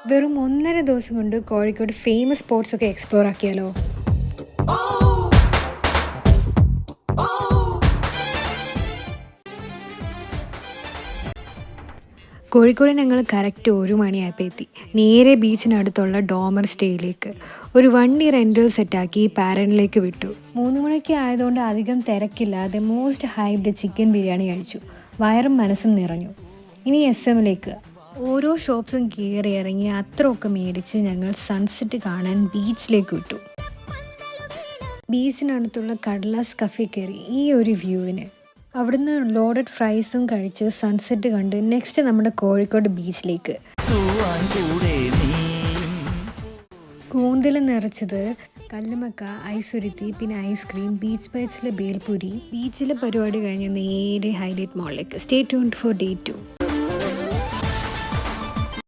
വെറും 1.5 ദിവസം കൊണ്ട് കോഴിക്കോട് ഫേമസ് സ്പോട്സ് ഒക്കെ എക്സ്പ്ലോർ ആക്കിയാലോ? കോഴിക്കോട് ഞങ്ങൾ കറക്റ്റ് 1 മണിയായപ്പോൾ എത്തി. നേരെ ബീച്ചിനടുത്തുള്ള ഡോമർ സ്റ്റേയിലേക്ക്. ഒരു വണ്ടി റെൻ്റൽ സെറ്റാക്കി പാരനിലേക്ക് വിട്ടു. 3 മണിക്ക് ആയതുകൊണ്ട് അധികം തിരക്കില്ലാതെ മോസ്റ്റ് ഹൈപ്ഡ് ചിക്കൻ ബിരിയാണി കഴിച്ചു. വയറും മനസ്സും നിറഞ്ഞു. ഇനി എസ്.എമ്മിലേക്ക്. ഓരോ ഷോപ്സും കയറി ഇറങ്ങി അത്രയൊക്കെ മേടിച്ച് ഞങ്ങൾ സൺസെറ്റ് കാണാൻ ബീച്ചിലേക്ക് വിട്ടു. ബീച്ചിനടുത്തുള്ള കടലാസ് കഫേ കയറി ഈ ഒരു വ്യൂവിന്. അവിടുന്ന് ലോഡഡ് ഫ്രൈസും കഴിച്ച് സൺസെറ്റ് കണ്ട് നെക്സ്റ്റ് നമ്മുടെ കോഴിക്കോട് ബീച്ചിലേക്ക്. കൂന്തൽ നിറച്ചത്, കല്ലുമക്ക, ഐസുരുത്തി, പിന്നെ ഐസ്ക്രീം, ബീച്ച് ബൈറ്റ്സിലെ ബേൽപൂരി. ബീച്ചിലെ പരിപാടി കഴിഞ്ഞ് നേരെ ഹൈലൈറ്റ് മോളിലേക്ക്. Stay tuned for day 2.